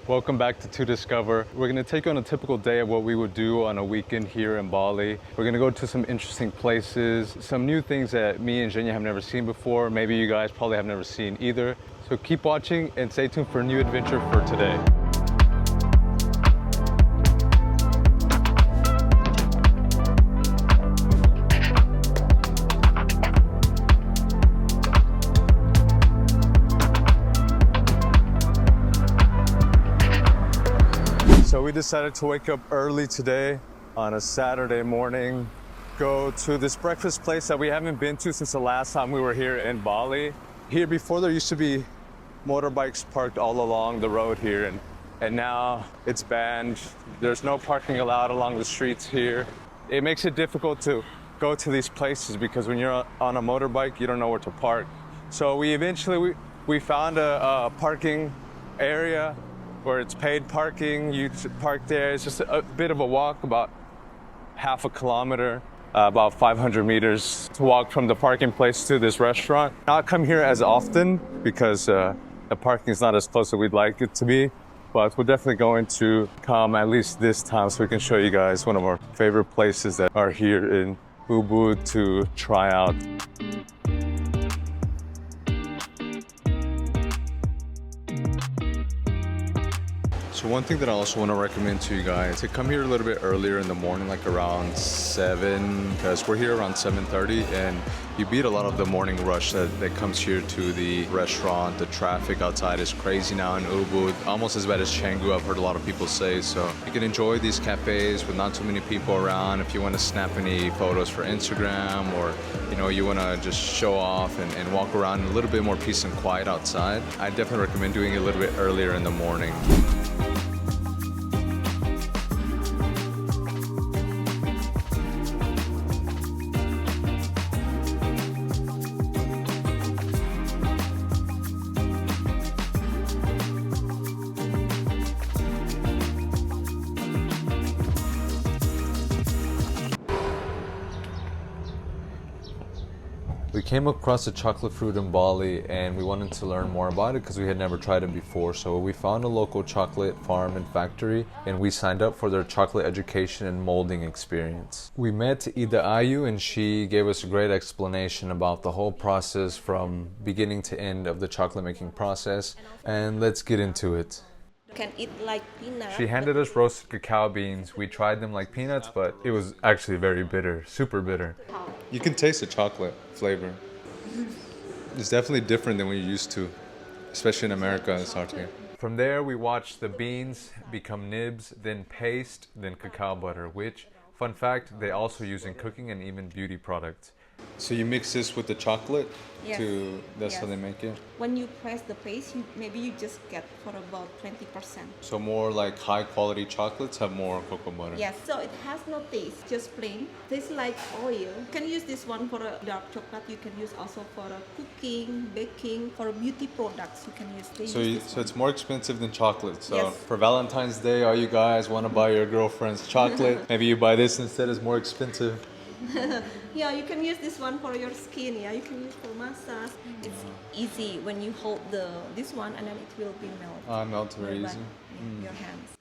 Welcome back to Discover. We're gonna take you on a typical day of what we would do on a weekend here in Bali. We're gonna go to some interesting places, some new things that me and Jenya have never seen before. Maybe you guys probably have never seen either. So keep watching and stay tuned for a new adventure for today. So we decided to wake up early today on a Saturday morning, go to this breakfast place that we haven't been to since the last time we were here in Bali. Here before there used to be motorbikes parked all along the road here and now it's banned. There's no parking allowed along the streets here. It makes it difficult to go to these places because when you're on a motorbike, you don't know where to park. So we eventually found a parking area where it's paid parking. You park there. It's just a bit of a walk, about half a kilometer, about 500 meters to walk from the parking place to this restaurant. Not come here as often because the parking is not as close as we'd like it to be, but we're definitely going to come at least this time so we can show you guys one of our favorite places that are here in Ubud to try out. So one thing that I also want to recommend to you guys, to come here a little bit earlier in the morning, like around 7, because we're here around 7:30 and you beat a lot of the morning rush that comes here to the restaurant. The traffic outside is crazy now in Ubud, almost as bad as Canggu, I've heard a lot of people say. So you can enjoy these cafes with not too many people around. If you want to snap any photos for Instagram, or you want to just show off and walk around in a little bit more peace and quiet outside, I definitely recommend doing it a little bit earlier in the morning. We came across a chocolate fruit in Bali and we wanted to learn more about it because we had never tried it before. So we found a local chocolate farm and factory and we signed up for their chocolate education and molding experience. We met Ida Ayu and she gave us a great explanation about the whole process from beginning to end of the chocolate making process. And let's get into it. Can eat like peanuts. She handed us roasted cacao beans. We tried them like peanuts, but it was actually very bitter, super bitter. You can taste the chocolate flavor. It's definitely different than what you're used to, especially in America. It's hard to get. From there, we watched the beans become nibs, then paste, then cacao butter, which, fun fact, they also use in cooking and even beauty products. So you mix this with the chocolate? Yes. That's how they make it? When you press the paste, maybe you just get for about 20%. So more like high quality chocolates have more cocoa butter? Yes, so it has no taste, just plain. Tastes like oil. You can use this one for a dark chocolate. You can use also for a cooking, baking, for beauty products. You can use this. So it's more expensive than chocolate. So yes. For Valentine's Day, all you guys want to buy your girlfriend's chocolate, maybe you buy this instead, it's more expensive. Yeah, you can use this one for your skin. Yeah, you can use for massage. It's easy when you hold this one and then it will be melted. Melts very easy. Your hands.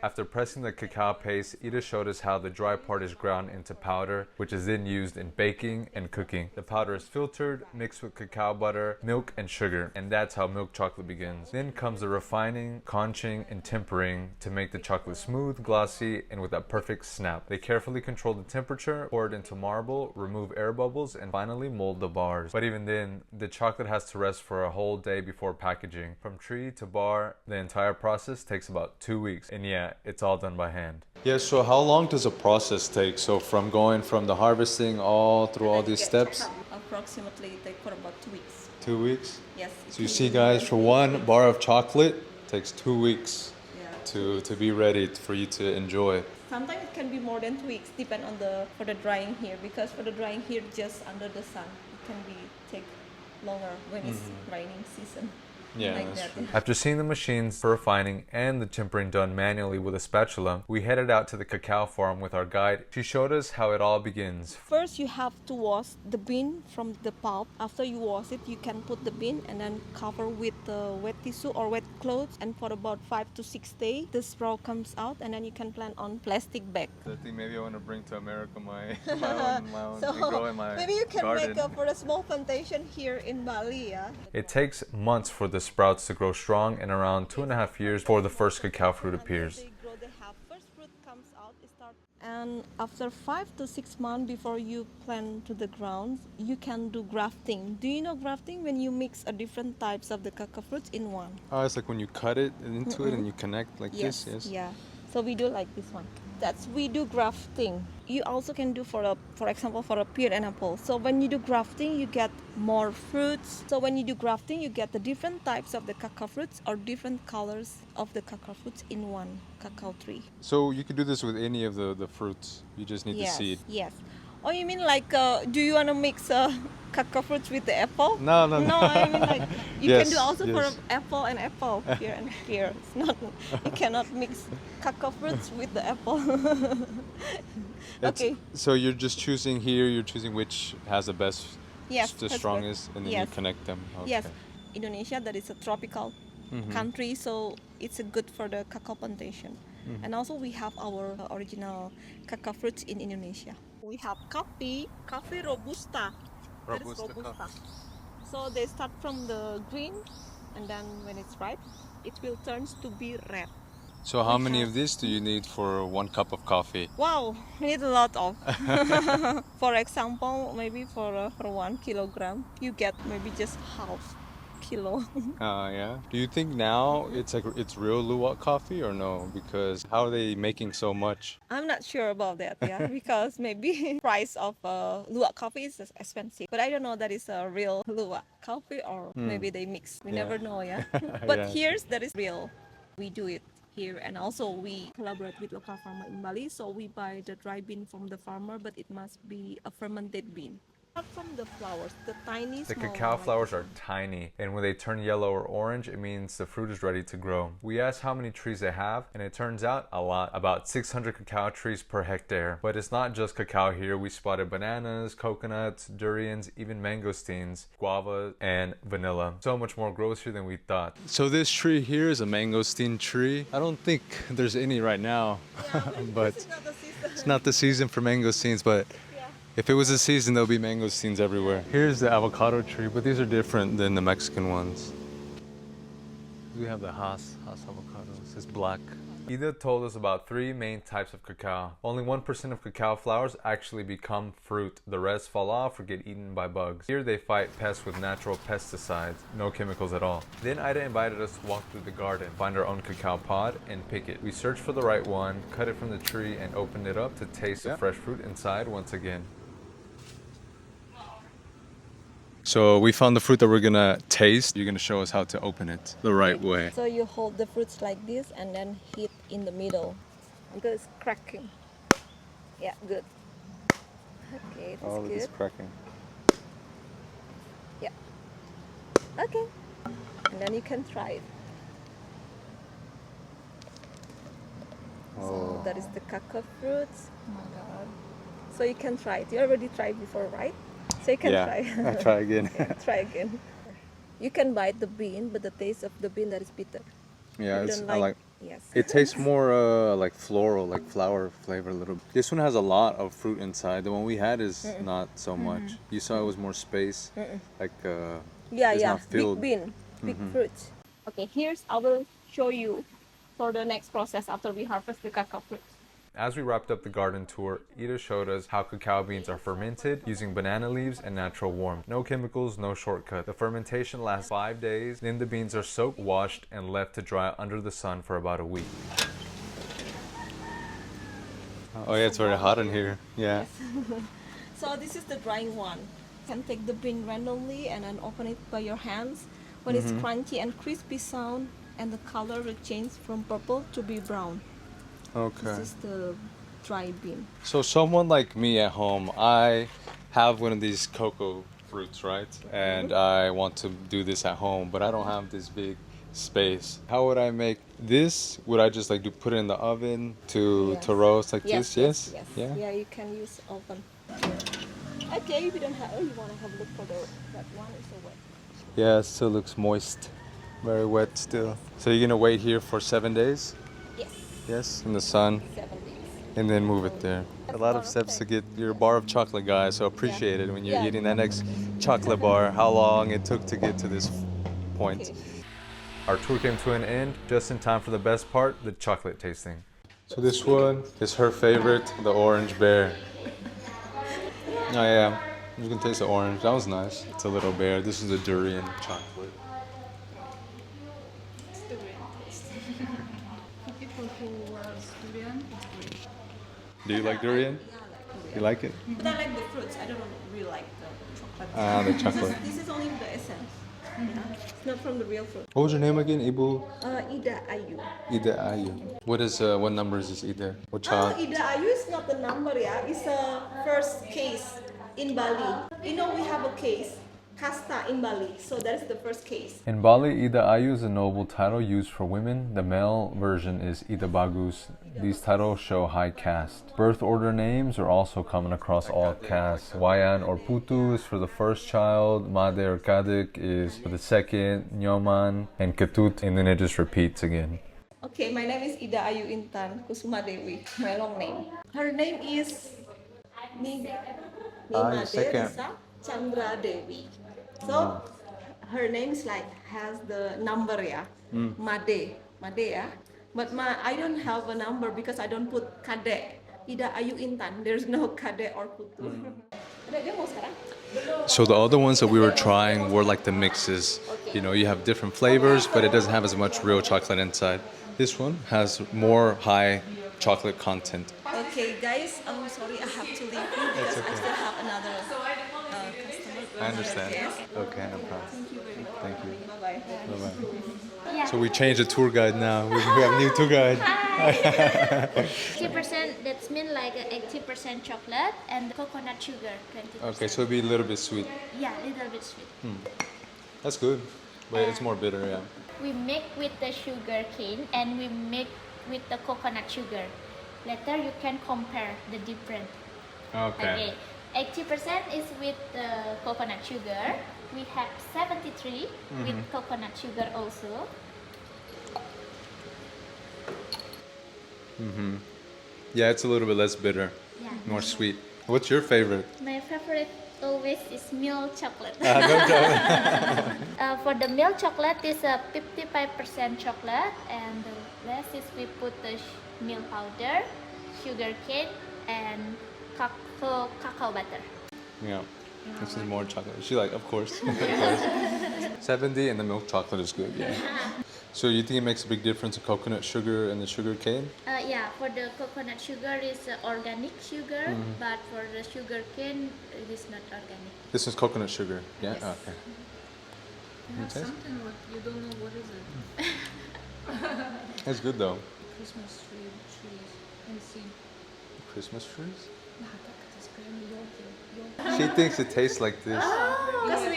After pressing the cacao paste, Ida showed us how the dry part is ground into powder, which is then used in baking and cooking. The powder is filtered, mixed with cacao butter, milk, and sugar, and that's how milk chocolate begins. Then comes the refining, conching, and tempering to make the chocolate smooth, glossy, and with that perfect snap. They carefully control the temperature, pour it into marble, remove air bubbles, and finally mold the bars. But even then, the chocolate has to rest for a whole day before packaging. From tree to bar, the entire process takes about 2 weeks. And yeah, it's all done by hand. Yeah, so how long does a process take? So from going from the harvesting all through all these steps? Approximately take for about 2 weeks. 2 weeks? Yes. So you see guys, for one bar of chocolate, takes 2 weeks yeah. to be ready for you to enjoy. Sometimes it can be more than 2 weeks, depend on for the drying here, because for the drying here just under the sun, it can take longer when it's raining season. Yeah, like that's that. true. After seeing the machines for refining and the tempering done manually with a spatula, we headed out to the cacao farm with our guide. She showed us how it all begins. First, you have to wash the bean from the pulp. After you wash it, you can put the bean and then cover with wet tissue or wet clothes. And for about 5 to 6 days, the sprout comes out, and then you can plant on plastic bag. I think maybe I want to bring to America my own and grow in my maybe you can garden. make for a small plantation here in Bali. Yeah. It takes months for the sprouts to grow strong and around 2.5 years before the first cacao fruit appears. They grow, they have first fruit comes out, it start. And after 5 to 6 months before you plant to the ground, you can do grafting. Do you know grafting? When you mix different types of the cacao fruits in one. Oh, it's like when you cut it into it and you connect like Yes. this. Yes. Yeah. So we do like this one. That's we do grafting. You also can do for example, for a pear and apple. So when you do grafting, you get more fruits. So when you do grafting, you get the different types of the cacao fruits or different colors of the cacao fruits in one cacao tree. So you could do this with any of the fruits. You just need the seed. Yes. Oh, you mean like, do you want to mix cacao fruits with the apple? No. No, I mean like, you Yes, can do also yes. for apple and apple, pear and pear. It's not, you cannot mix cacao fruits with the apple. Okay. So you're just choosing here. You're choosing which has the best, Yes. the that's strongest, right. and then Yes. you connect them. Okay. Yes. Indonesia, that is a tropical country, so it's good for the cacao plantation. And also we have our original cacao fruits in Indonesia. We have coffee robusta. That is Robusta coffee. So they start from the green, and then when it's ripe, it will turn to be red. So how We many have- of these do you need for 1 cup of coffee? Wow, we need a lot of. For example, maybe for 1 kilogram, you get maybe just half kilo. Yeah. Do you think now it's real luwak coffee or no? Because how are they making so much? I'm not sure about that, yeah, because maybe price of luwak coffee is expensive. But I don't know that is a real luwak coffee or maybe they mix. We Yeah. never know, yeah. But Yeah. here's that is real. We do it here, and also we collaborate with local farmer in Bali. So we buy the dry bean from the farmer, but it must be a fermented bean. Not from the flowers, the tiny The small cacao one like flowers this are one. tiny, and when they turn yellow or orange, it means the fruit is ready to grow. We asked how many trees they have, and it turns out a lot, about 600 cacao trees per hectare. But it's not just cacao here. We spotted bananas, coconuts, durians, even mangosteens, guava, and vanilla. So much more grows here than we thought. So this tree here is a mangosteen tree. I don't think there's any right now, but This is not the season. it's not the season for mangosteens. But Yeah. if it was a season, there'll be mangosteens everywhere. Here's the avocado tree, but these are different than the Mexican ones. We have the Hass avocados. It's black. Ida told us about 3 main types of cacao. Only 1% of cacao flowers actually become fruit. The rest fall off or get eaten by bugs. Here they fight pests with natural pesticides, no chemicals at all. Then Ida invited us to walk through the garden, find our own cacao pod, and pick it. We searched for the right one, cut it from the tree, and opened it up to taste the fresh fruit inside once again. So we found the fruit that we're gonna taste. You're gonna show us how to open it the right way. So you hold the fruits like this and then hit in the middle until it's cracking. Yeah, good. Okay, that's Oh, good. it's cracking. Yeah. Okay. And then you can try it. So that is the cacao fruits. Oh my god. So you can try it. You already tried before, right? So you can try. I'll try again. Yeah, try again. You can bite the bean, but the taste of the bean that is bitter. Yeah, You it's, don't I like. Yes. It tastes more like floral, like flower flavor a little bit. This one has a lot of fruit inside. The one we had is not so much. You saw it was more space, like Yeah, it's yeah. not filled. Big bean, big fruits. Okay, I will show you for the next process after we harvest the cacao fruit. As we wrapped up the garden tour, Ida showed us how cacao beans are fermented using banana leaves and natural warmth. No chemicals, no shortcut. The fermentation lasts 5 days, then the beans are soaked, washed, and left to dry under the sun for about a week. oh yeah, it's very hot in here. Yeah. So this is the drying one. You can take the bean randomly and then open it by your hands. When it's crunchy and crispy sound, and the color will change from purple to be brown. Okay. This is the dry bean. So someone like me at home, I have one of these cocoa fruits, right? And I want to do this at home, but I don't have this big space. How would I make this? Would I just like put it in the oven to Yes. roast like Yes, this? yes. Yeah. Yeah, you can use oven. Okay, if you don't have, you want to have a look for that one is so wet. Yeah, it still looks moist. Very wet still. So you're gonna wait here for 7 days? Yes, Yes, in the sun, 7 days. and then move it there. A lot of steps to get your bar of chocolate, guys. So appreciate it when you're Yeah. eating that next chocolate bar. How long it took to get to this point. Okay. Our tour came to an end just in time for the best part, the chocolate tasting. So this one is her favorite, the orange bear. Oh yeah, you can taste the orange. That was nice. It's a little bear. This is a durian chocolate. For people who loves durian, it's great. Do you like durian? You like it? But I like the fruits. I don't really like the chocolate. Ah, the chocolate. This is only the essence. Yeah. It's not from the real fruit. What was your name again? Ibu Ida Ayu. Ida Ayu. What number is this Ida? What child? Ida Ayu is not the number, yeah. It's a first case in Bali. You know we have a case, kasta in Bali. So that is the first case. In Bali, Ida Ayu is a noble title used for women. The male version is Ida Bagus. These titles show high caste. Birth order names are also common across all castes. Wayan or Putu is for the first child, Made or Kadik is for the second, Nyoman, and Ketut, and then it just repeats again. Okay, my name is Ida Ayu Intan Kusuma Dewi, my long name. Her name is Nimade second. Risa Chandra Dewi. So her name is like has the number, yeah. Made, yeah. But I don't have a number because I don't put Kade. Ida Ayu Intan. There's no Kade or Putu. Dia mau sekarang? So the other ones that we were trying were like the mixes. You know, you have different flavors, but it doesn't have as much real chocolate inside. This one has more high chocolate content. Okay, guys. I'm sorry, I have to leave you because I still have another customer. I understand. Yes. Okay, no problem. Thank you. Bye bye. Bye-bye. So we changed the tour guide now. We have a new tour guide. 80%, that's mean like 80% chocolate and coconut sugar 20%. Okay, so it'll be a little bit sweet. Yeah, little bit sweet. That's good, but it's more bitter, yeah. We make with the sugar cane and we make with the coconut sugar. Later you can compare the different. Okay. 80% is with the coconut sugar. We have 73 with coconut sugar also. Yeah, it's a little bit less bitter, Yeah. more sweet. What's your favorite? My favorite always is milk chocolate. No chocolate. For the milk chocolate is 55% chocolate and the rest is we put the milk powder, sugar cane and cacao butter. Yeah, this is more chocolate. She like, of course. Of course. 70 and the milk chocolate is good, yeah. So you think it makes a big difference the coconut sugar and the sugar cane? Yeah, for the coconut sugar is organic sugar, but for the sugar cane it is not organic. This is coconut sugar, yeah? Yes. Okay. You have taste? something what you don't know what is it. It's good though. Christmas trees and see. Christmas trees? Да, как это скажем, елки. She thinks it tastes like this. Because we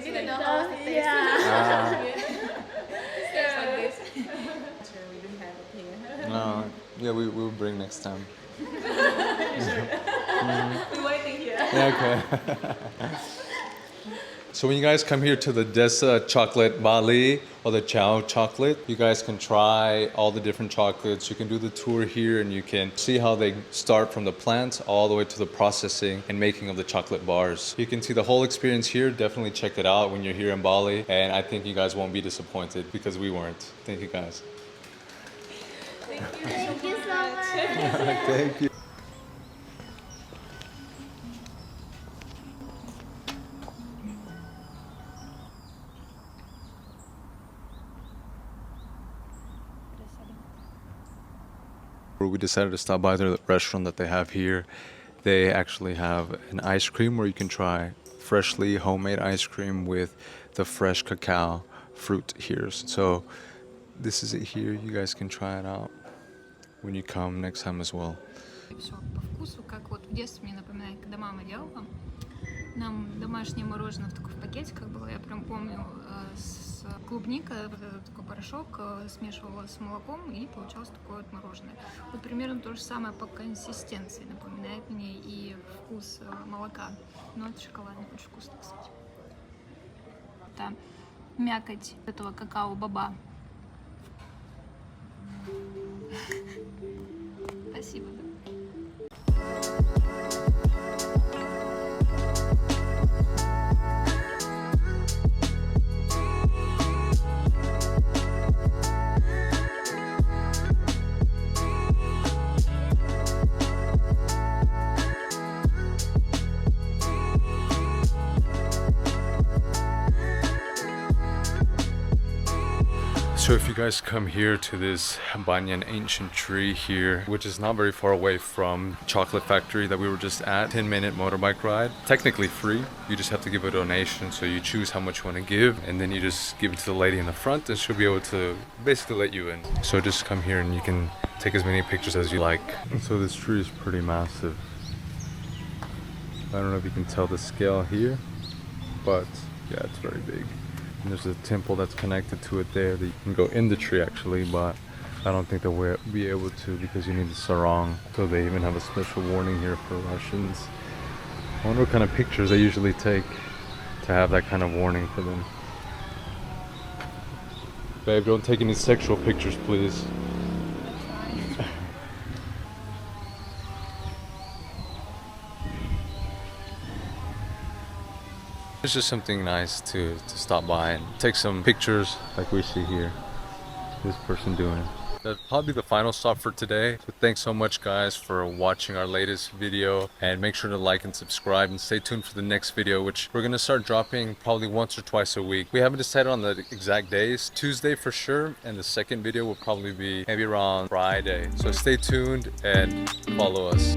didn't know how to taste Ah. It's like this. We don't have it here. No, yeah, we'll bring next time. We're waiting here. Yeah, okay. So when you guys come here to the Desa Chocolate Bali or the Chow Chocolate, you guys can try all the different chocolates. You can do the tour here and you can see how they start from the plants all the way to the processing and making of the chocolate bars. You can see the whole experience here. Definitely check it out when you're here in Bali. And I think you guys won't be disappointed because we weren't. Thank you guys. Thank you so much. Thank you. We decided to stop by the restaurant that they have here. They actually have an ice cream where you can try freshly homemade ice cream with the fresh cacao fruit here. So this is it here. You guys can try it out when you come next time as well. Все по вкусу, как вот в детстве мне напоминает, когда мама делала. Нам домашнее мороженое в таких пакетиках было, я прям помню, с клубникой, вот этот такой порошок смешивала с молоком и получалось такое вот мороженое. Вот примерно то же самое по консистенции, напоминает мне и вкус молока, но это шоколадный, очень вкусно, кстати. Это мякоть этого какао-баба. Спасибо. So if you guys come here to this banyan ancient tree here, which is not very far away from chocolate factory that we were just at, 10-minute motorbike ride, technically free. You just have to give a donation, so you choose how much you want to give, and then you just give it to the lady in the front and she'll be able to basically let you in. So just come here and you can take as many pictures as you like. So this tree is pretty massive. I don't know if you can tell the scale here, but yeah, it's very big. And there's a temple that's connected to it there that you can go in the tree actually, but I don't think they'll be able to because you need the sarong. So they even have a special warning here for Russians. I wonder what kind of pictures they usually take to have that kind of warning for them. Babe, don't take any sexual pictures, please. It's just something nice to stop by and take some pictures like we see here. This person doing it. That'll probably be the final stop for today. So thanks so much guys for watching our latest video, and make sure to like and subscribe and stay tuned for the next video, which we're gonna start dropping probably once or twice a week. We haven't decided on the exact days. Tuesday for sure, and the second video will probably be maybe around Friday. So stay tuned and follow us.